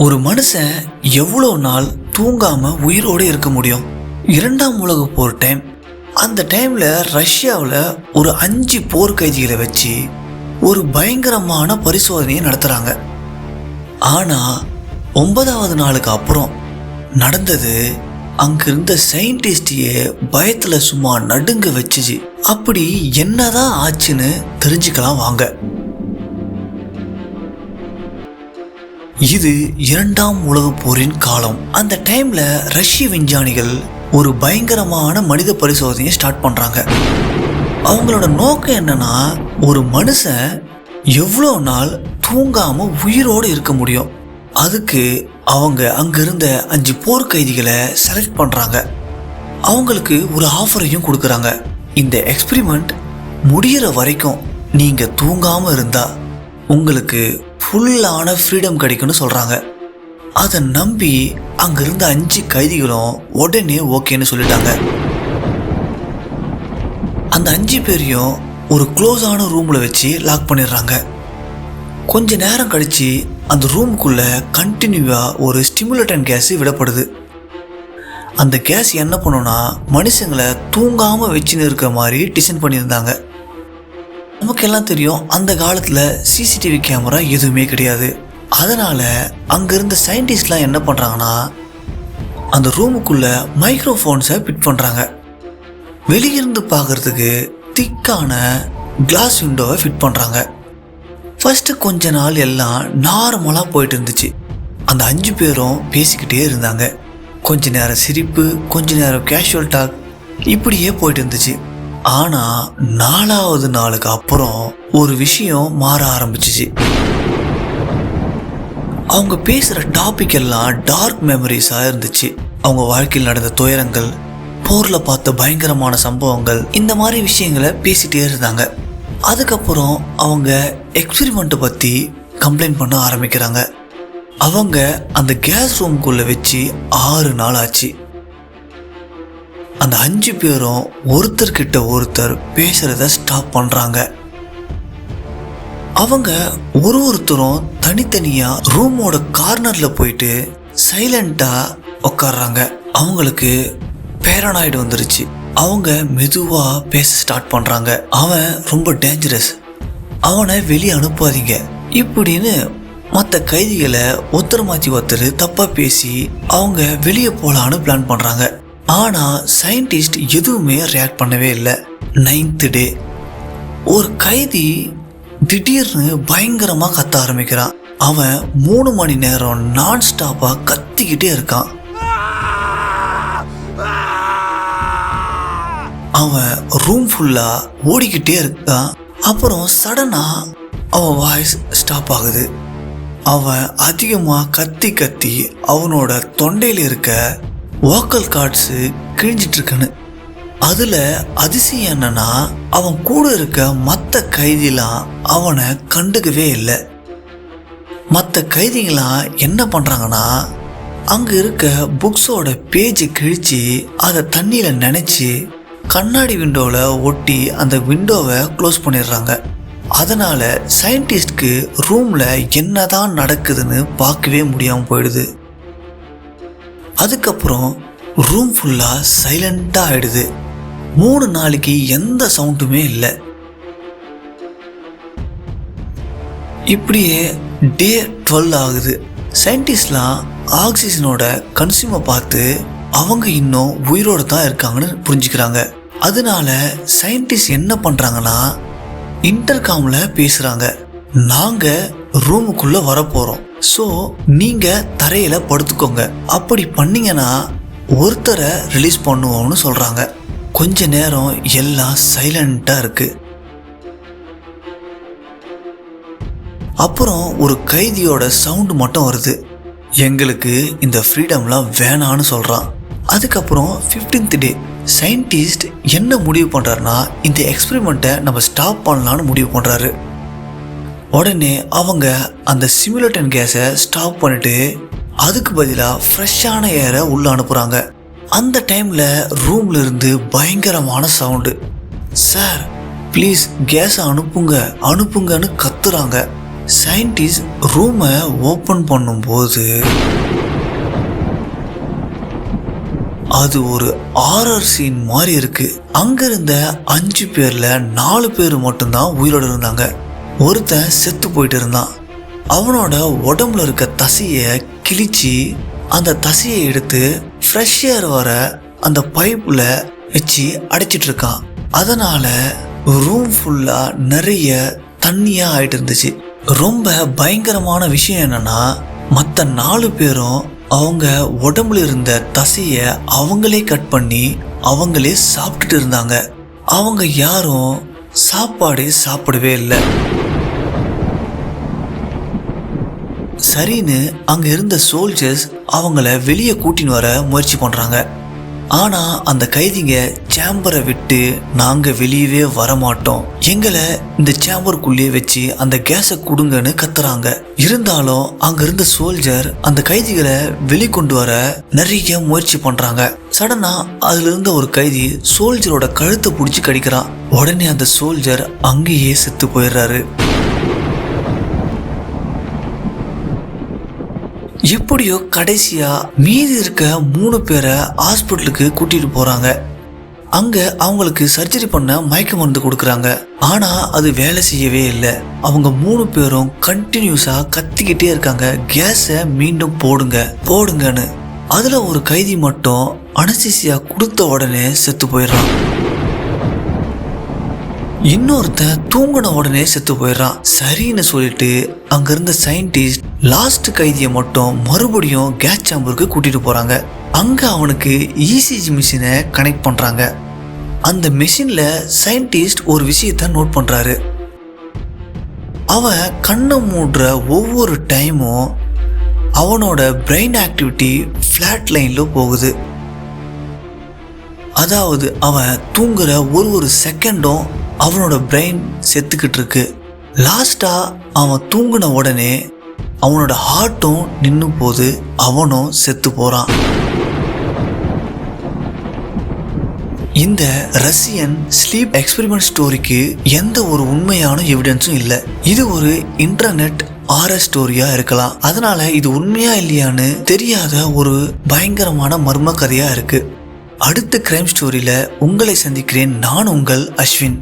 ஒரு மனுஷன் எவ்வளோ நாள் தூங்காம உயிரோடு இருக்க முடியும்? இரண்டாம் உலக போர் டைம். அந்த டைம்ல ரஷ்யாவில் ஒரு 5 போர் கைதிகளை வச்சு ஒரு பயங்கரமான பரிசோதனையை நடத்துறாங்க. ஆனா 9வது நாளுக்கு அப்புறம் நடந்தது அங்க இருந்த சயின்டிஸ்டையே பயத்துல சும்மா நடுங்க வச்சுச்சு. அப்படி என்னதான் ஆச்சுன்னு தெரிஞ்சுக்கலாம் வாங்க. இது இரண்டாம் உலக போரின் காலம். அந்த டைம்ல ரஷ்ய விஞ்ஞானிகள் ஒரு பயங்கரமான மனித பரிசோதனையை ஸ்டார்ட் பண்றாங்க. அவங்களோட நோக்கம் என்னன்னா, ஒரு மனுஷன் எவ்வளோ நாள் தூங்காம உயிரோடு இருக்க முடியும். அதுக்கு அவங்க அங்க இருந்த 5 போர் கைதிகளை செலக்ட் பண்றாங்க. அவங்களுக்கு ஒரு ஆஃபரையும் கொடுக்குறாங்க. இந்த எக்ஸ்பெரிமெண்ட் முடிகிற வரைக்கும் நீங்க தூங்காம இருந்தா உங்களுக்கு ஃபுல்லான ஃப்ரீடம் கிடைக்கும்னு சொல்றாங்க. அதை நம்பி அங்க இருந்த 5 கைதிகளும் உடனே ஓகேன்னு சொல்லிட்டாங்க. அந்த 5 பேரையும் ஒரு க்ளோஸான ரூம்ல வச்சு லாக் பண்ணிடுறாங்க. கொஞ்ச நேரம் கழிச்சு அந்த ரூமுக்குள்ள கண்டினியூவா ஒரு ஸ்டிமுலேட்டன் கேஸ் விடப்படுது. அந்த கேஸ் என்ன பண்ணுன்னா, மனுஷங்களை தூங்காம வச்சுன்னு இருக்க மாதிரி டிசைன் பண்ணியிருந்தாங்க. நமக்கெல்லாம் தெரியும், அந்த காலத்தில் சிசிடிவி கேமரா எதுவுமே கிடையாது. அதனால அங்க இருந்த சயின்டிஸ்ட்லாம் என்ன பண்றாங்கன்னா, அந்த ரூமுக்குள்ள மைக்ரோஃபோன்ஸை ஃபிட் பண்றாங்க. வெளியிருந்து பார்க்கறதுக்கு திக்கான கிளாஸ் விண்டோவை ஃபிட் பண்றாங்க. ஃபர்ஸ்ட் கொஞ்ச நாள் எல்லாம் நார்மலா போயிட்டு இருந்துச்சு. அந்த 5 பேரும் பேசிக்கிட்டே இருந்தாங்க. கொஞ்ச நேரம் சிரிப்பு, கொஞ்ச நேரம் கேஷுவல் டாக், இப்படியே போயிட்டு இருந்துச்சு. ஆனா 4வது நாளுக்கு அப்புறம் ஒரு விஷயம் மாற ஆரம்பிச்சிச்சு. அவங்க பேசுற டாபிக் எல்லாம் டார்க் மெமரிஸா இருந்துச்சு. அவங்க வாழ்க்கையில் நடந்த துயரங்கள், போர்ல பார்த்த பயங்கரமான சம்பவங்கள், இந்த மாதிரி விஷயங்களை பேசிட்டே இருந்தாங்க. அதுக்கப்புறம் அவங்க எக்ஸ்பெரிமெண்ட் பத்தி கம்ப்ளைண்ட் பண்ண ஆரம்பிக்கிறாங்க. அவங்க அந்த கேஸ் ரூம்குள்ள வச்சு 6 நாள் ஆச்சு. அந்த 5 பேரும் ஒருத்தர்கிட்ட ஒருத்தர் பேசுறத ஸ்டாப் பண்றாங்க. அவங்க ஒருத்தரும் தனித்தனியா ரூமோட கார்னர்ல போயிட்டு சைலண்டா உட்கார்றாங்க. அவங்களுக்கு பேரனாய்டு வந்துருச்சு. அவங்க மெதுவா பேச ஸ்டார்ட் பண்றாங்க. அவன் ரொம்ப டேஞ்சரஸ், அவனை வெளியே அனுப்பாதீங்க இப்படின்னு மற்ற கைதிகளை ஒருத்தர் மாற்றி ஒருத்தர் தப்பா பேசி அவங்க வெளியே போலான்னு பிளான் பண்றாங்க. ஆனா சயின்டிஸ்ட் எதுவுமே ரியாக்ட் பண்ணவே இல்லை. 9th டே ஒரு கைதி திடீர்னு பயங்கரமா கத்த ஆரம்பிக்கிறான். அவன் 3 மணி நேரம் நான் ஸ்டாப்பா கத்திக்கிட்டே இருக்கான். அவன் ரூம் ஃபுல்லா ஓடிக்கிட்டே இருக்கான். அப்புறம் சடனா அவன் வாய்ஸ் ஸ்டாப் ஆகுது. அவன் அதிகமா கத்தி கத்தி அவனோட தொண்டையில இருக்க வோக்கல் கார்ட்ஸு கிழிஞ்சிட்டு இருக்கான்னு. அதுல அதிசயம் என்னன்னா, அவன் கூட இருக்க மற்ற கைதிலாம் அவனை கண்டுக்கவே இல்லை. மற்ற கைதிங்களாம் என்ன பண்றாங்கன்னா, அங்க இருக்க புக்ஸோட பேஜை கிழிச்சு அதை தண்ணியில நினைச்சு கண்ணாடி விண்டோவில் ஒட்டி அந்த விண்டோவை க்ளோஸ் பண்ணிடுறாங்க. அதனால சயின்டிஸ்ட்க்கு ரூம்ல என்னதான் நடக்குதுன்னு பார்க்கவே முடியாம போயிடுது. அதுக்கப்புறம் ரூம் ஃபுல்லா சைலண்டா ஆயிடுது. 3 நாளைக்கு எந்த சவுண்டுமே இல்லை. இப்படியே டே 12 ஆகுது. சயின்டிஸ்ட்லாம் ஆக்சிஜனோட கன்சியூமை பார்த்து அவங்க இன்னும் உயிரோடு தான் இருக்காங்கன்னு புரிஞ்சுக்கிறாங்க. அதனால சயின்டிஸ்ட் என்ன பண்றாங்கன்னா, இன்டர்காம்ல பேசுறாங்க. நாங்க ரூமுக்குள்ள வரப்போறோம், ஸோ நீங்க தரையில படுத்துக்கோங்க. அப்படி பண்ணீங்கன்னா ஒருத்தரை ரிலீஸ் பண்ணுவோம்னு சொல்றாங்க. கொஞ்ச நேரம் எல்லாம் சைலண்டா இருக்கு. அப்புறம் ஒரு கைதியோட சவுண்ட் மட்டும் வருது. எங்களுக்கு இந்த ஃப்ரீடம்லாம் வேணான்னு சொல்றான். அதுக்கப்புறம் 15th டே சயின்டிஸ்ட் என்ன முடிவு பண்றாருன்னா, இந்த எக்ஸ்பெரிமெண்ட்டை நம்ம ஸ்டாப் பண்ணலான்னு முடிவு பண்றாரு. உடனே அவங்க அந்த சிமுலேட்டன் கேஸை ஸ்டாப் பண்ணிட்டு அதுக்கு பதிலாக ஃப்ரெஷ்ஷான ஏரை உள்ள அனுப்புறாங்க. அந்த டைம்ல ரூம்ல இருந்து பயங்கரமான சவுண்டு. சார் ப்ளீஸ் கேஸை அனுப்புங்க அனுப்புங்கன்னு கத்துறாங்க. சயின்டிஸ்ட் ரூமை ஓப்பன் பண்ணும்போது அது ஒரு ஹாரர் சீன் மாதிரி இருக்கு. அங்க இருந்த 5 பேர்ல 4 பேர் மட்டும்தான் உயிரோடு இருந்தாங்க. ஒருத்தன் செத்து போயிட்டு இருந்தான். அவனோட உடம்புல இருக்க தசையை கிழிச்சு அந்த தசையை எடுத்து ஃப்ரெஷ் ஏர் வர அந்த பைப்புல வச்சு அடைச்சிட்டு இருக்கான். அதனால ரூம் ஃபுல்லா நிறைய தண்ணியா ஆயிட்டு இருந்துச்சு. ரொம்ப பயங்கரமான விஷயம் என்னன்னா, மற்ற 4 பேரும் அவங்க உடம்புல இருந்த தசைய அவங்களே கட் பண்ணி அவங்களே சாப்பிட்டுட்டு இருந்தாங்க. அவங்க யாரும் சாப்பாடு சாப்பிடவே இல்லை. சரின்னு அங்க இருந்த சோல்ஜர்ஸ் அவங்கள வெளியே கூட்டின்னு வர முயற்சி பண்றாங்க. ஆனா அந்த கைதிங்க சேம்பரை விட்டு நாங்க வெளியவே வரமாட்டோம், எங்களை இந்த சேம்பருக்குள்ளேயே வச்சு அந்த கேஸை கொடுங்கன்னு கத்துறாங்க. இருந்தாலும் அங்க இருந்த சோல்ஜர் அந்த கைதிகளை வெளிக்கொண்டு வர நிறைய முயற்சி பண்றாங்க. சடனா அதுல இருந்த ஒரு கைதி சோல்ஜரோட கழுத்தை பிடிச்சி கடிக்கிறான். உடனே அந்த சோல்ஜர் அங்கேயே செத்து போயிடுறாரு. எப்படியோ கடைசியா மீதி இருக்க 3 பேரை ஹாஸ்பிட்டலுக்கு கூட்டிட்டு போறாங்க. அங்க அவங்களுக்கு சர்ஜரி பண்ண மயக்க மருந்து கொடுக்குறாங்க. ஆனா அது வேலை செய்யவே இல்லை. அவங்க 3 பேரும் கண்டினியூஸா கத்திக்கிட்டே இருக்காங்க, கேஸை மீண்டும் போடுங்க போடுங்கன்னு. அதுல ஒரு கைதி மட்டும் அனஸ்தீசியா கொடுத்த உடனே செத்து போயிடுறான். இன்னொருத்தன் தூங்கின உடனே செத்து போயிடுறான். சரின்னு சொல்லிட்டு அங்க இருந்த சயின்டிஸ்ட் லாஸ்ட் கைதியை மட்டும் மறுபடியும் கேஸ் சேம்பருக்கு கூட்டிட்டு போறாங்க. அங்க அவனுக்கு இசிஜி மிஷினை கனெக்ட் பண்றாங்க. அந்த மிஷின்ல சயின்டிஸ்ட் ஒரு விஷயத்த நோட் பண்றாரு. அவன் கண்ணை மூடுற ஒவ்வொரு டைமும் அவனோட பிரெயின் ஆக்டிவிட்டி ஃபிளாட் லைன்ல போகுது. அதாவது அவன் தூங்குற ஒரு செகண்டும் அவனோட பிரெயின் செத்துக்கிட்டு இருக்கு. லாஸ்டா அவன் தூங்கின உடனே அவனோட ஹார்ட்டும் நின்று போது அவனும் செத்து போறான். இந்த ரஷ்யன் ஸ்லீப் எக்ஸ்பெரிமெண்ட் ஸ்டோரிக்கு எந்த ஒரு உண்மையான எவிடன்ஸும் இல்லை. இது ஒரு இன்டர்நெட் ஹாரர் ஸ்டோரியா இருக்கலாம். அதனால இது உண்மையா இல்லையான்னு தெரியாத ஒரு பயங்கரமான மர்ம கதையா இருக்கு. அடுத்த கிரைம் ஸ்டோரியில உங்களை சந்திக்கிறேன். நான் உங்கள் அஸ்வின்.